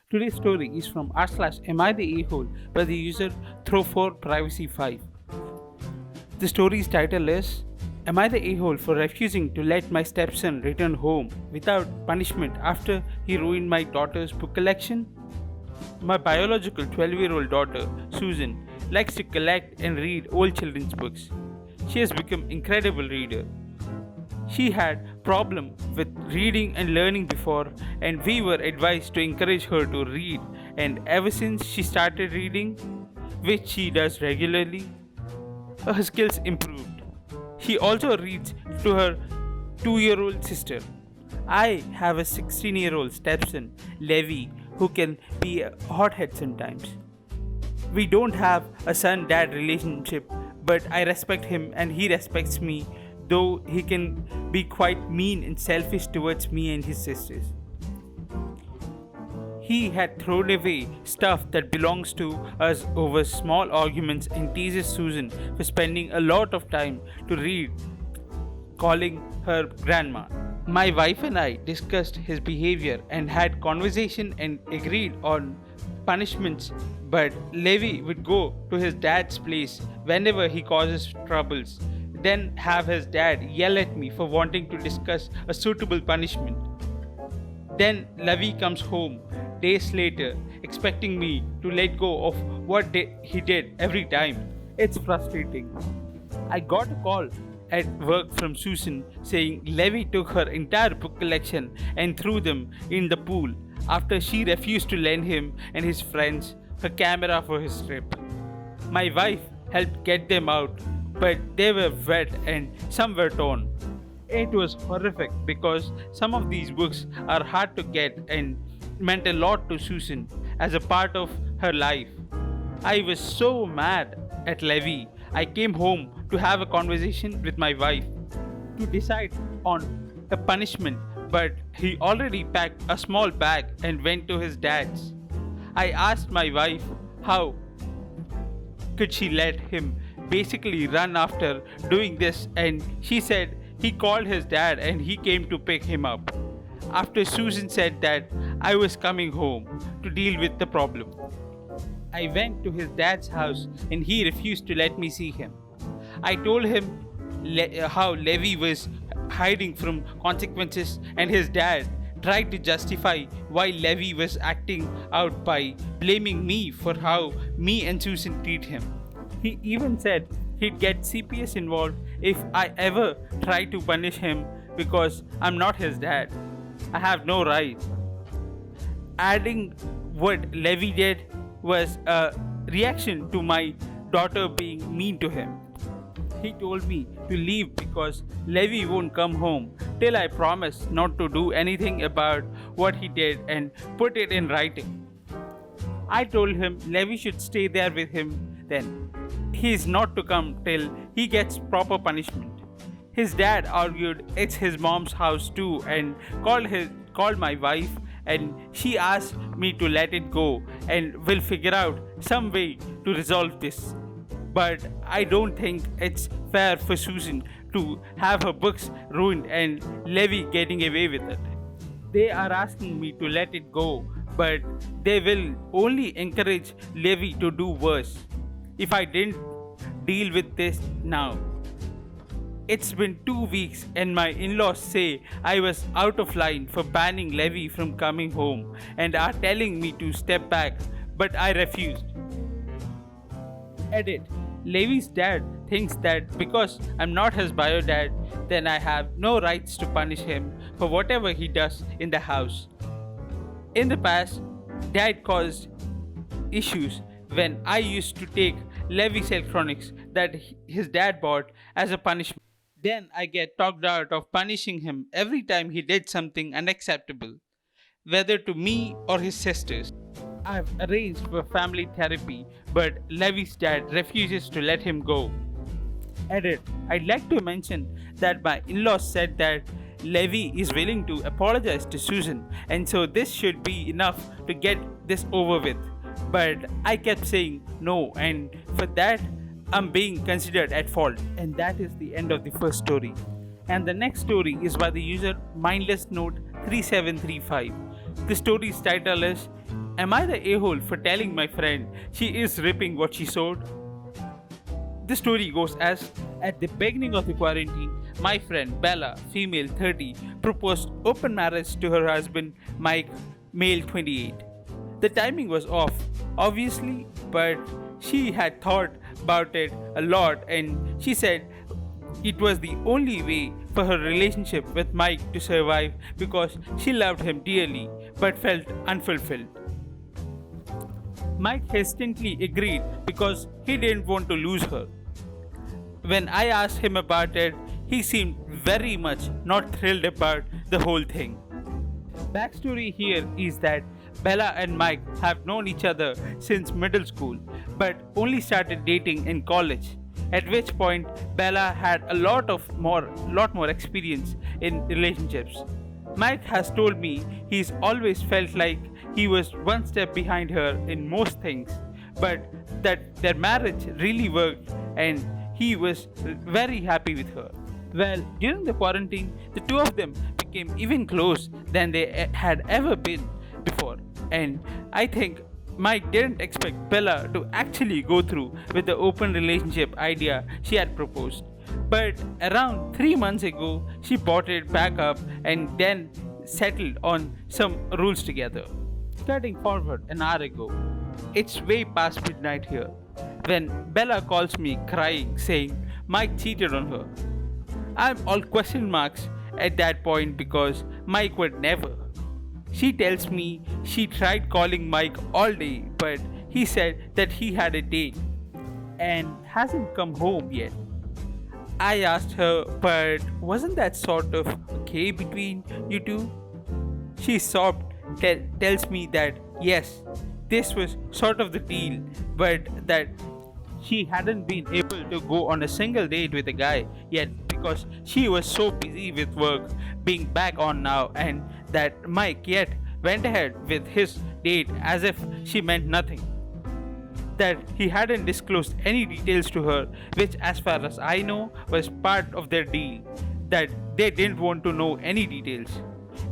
Today's story is from r/AmITheA by the user Throw4Privacy5. The story's title is Am I the a-hole for refusing to let my stepson return home without punishment after he ruined my daughter's book collection? My biological 12-year-old daughter, Susan, likes to collect and read old children's books. She has become an incredible reader. She had problem with reading and learning before, and we were advised to encourage her to read, and ever since she started reading, which she does regularly, her skills improved. She also reads to her 2-year-old sister. I have a 16-year-old stepson, Levi, who can be a hothead sometimes. We don't have a son-dad relationship, but I respect him and he respects me, though he can be quite mean and selfish towards me and his sisters. He had thrown away stuff that belongs to us over small arguments and teases Susan for spending a lot of time to read, calling her grandma. My wife and I discussed his behavior and had conversation and agreed on punishments, but Levi would go to his dad's place whenever he causes troubles, then have his dad yell at me for wanting to discuss a suitable punishment. Then Levi comes home days later expecting me to let go of what he did every time. It's frustrating. I got a call at work from Susan saying Levi took her entire book collection and threw them in the pool after she refused to lend him and his friends her camera for his trip. My wife helped get them out, but they were wet and some were torn. It was horrific because some of these books are hard to get and meant a lot to Susan as a part of her life. I was so mad at Levi. I came home to have a conversation with my wife to decide on a punishment, but he already packed a small bag and went to his dad's. I asked my wife how could she let him basically run after doing this, and she said he called his dad and he came to pick him up. After Susan said that I was coming home to deal with the problem. I went to his dad's house and he refused to let me see him. I told him how Levi was hiding from consequences, and his dad tried to justify why Levi was acting out by blaming me for how me and Susan treat him. He even said he'd get CPS involved if I ever try to punish him because I'm not his dad. I have no right. Adding what Levi did was a reaction to my daughter being mean to him. He told me to leave because Levi won't come home till I promise not to do anything about what he did and put it in writing. I told him Levi should stay there with him then. He is not to come till he gets proper punishment. His dad argued it's his mom's house too and called my wife, and she asked me to let it go and will figure out some way to resolve this. But I don't think it's fair for Susan to have her books ruined and Levi getting away with it. They are asking me to let it go, but they will only encourage Levi to do worse if I didn't deal with this now. It's been 2 weeks and my in-laws say I was out of line for banning Levi from coming home and are telling me to step back, but I refused. Edit. Levi's dad thinks that because I'm not his bio dad, then I have no rights to punish him for whatever he does in the house. In the past, dad caused issues when I used to take Levi's electronics that his dad bought as a punishment. Then I get talked out of punishing him every time he did something unacceptable, whether to me or his sisters. I've arranged for family therapy, but Levi's dad refuses to let him go. Edit. I'd like to mention that my in-laws said that Levi is willing to apologize to Susan, and so this should be enough to get this over with. But I kept saying no, and for that, I'm being considered at fault. And that is the end of the first story. And the next story is by the user MindlessNote3735. The story's title is Am I the a-hole for telling my friend she is ripping what she sowed? The story goes as at the beginning of the quarantine, my friend Bella, female 30, proposed open marriage to her husband Mike, male 28. The timing was off, obviously, but she had thought about it a lot and she said it was the only way for her relationship with Mike to survive because she loved him dearly but felt unfulfilled. Mike hesitantly agreed because he didn't want to lose her. When I asked him about it, he seemed very much not thrilled about the whole thing. Backstory here is that Bella and Mike have known each other since middle school but only started dating in college, at which point Bella had a lot more experience in relationships. Mike has told me he's always felt like he was one step behind her in most things, but that their marriage really worked and he was very happy with her. Well, during the quarantine, the two of them became even close than they had ever been before, and I think Mike didn't expect Bella to actually go through with the open relationship idea she had proposed. But around 3 months ago, she brought it back up and then settled on some rules together. Cutting forward an hour ago, it's way past midnight here when Bella calls me crying saying Mike cheated on her. I'm all question marks at that point because Mike would never. She tells me she tried calling Mike all day but he said that he had a date and hasn't come home yet. I asked her, but wasn't that sort of okay between you two? She sobbed, tells me that yes, this was sort of the deal, but that she hadn't been able to go on a single date with a guy yet because she was so busy with work being back on now, and that Mike yet went ahead with his date as if she meant nothing. That he hadn't disclosed any details to her, which, as far as I know, was part of their deal. That they didn't want to know any details,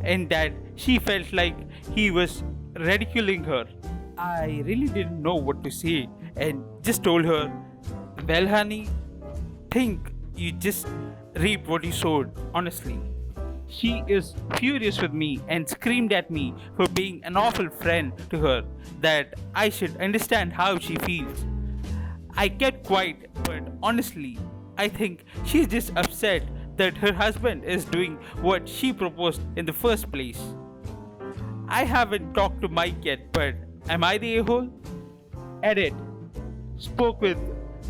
and that she felt like he was ridiculing her. I really didn't know what to say and just told her, well, honey, think you just reap what you sowed, honestly. She is furious with me and screamed at me for being an awful friend to her, that I should understand how she feels. I kept quiet, but honestly, I think she's just upset that her husband is doing what she proposed in the first place. I haven't talked to Mike yet, but am I the a-hole? Edit. Spoke with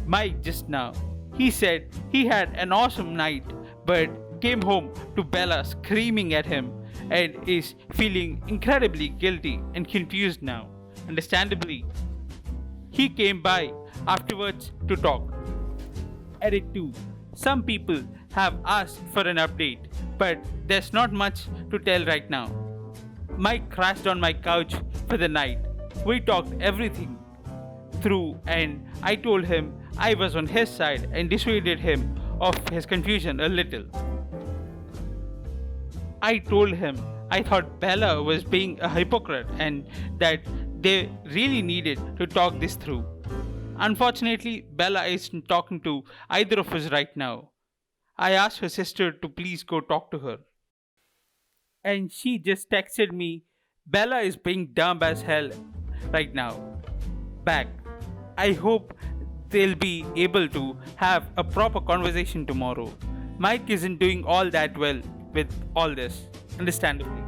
Mike just now. He said he had an awesome night, but came home to Bella screaming at him and is feeling incredibly guilty and confused now. Understandably, he came by afterwards to talk. Edit 2. Some people have asked for an update, but there's not much to tell right now. Mike crashed on my couch for the night. We talked everything through and I told him I was on his side and dissuaded him of his confusion a little. I told him I thought Bella was being a hypocrite and that they really needed to talk this through. Unfortunately, Bella isn't talking to either of us right now. I asked her sister to please go talk to her. And she just texted me, Bella is being dumb as hell right now. Back. I hope they'll be able to have a proper conversation tomorrow. Mike isn't doing all that well with all this, understandably.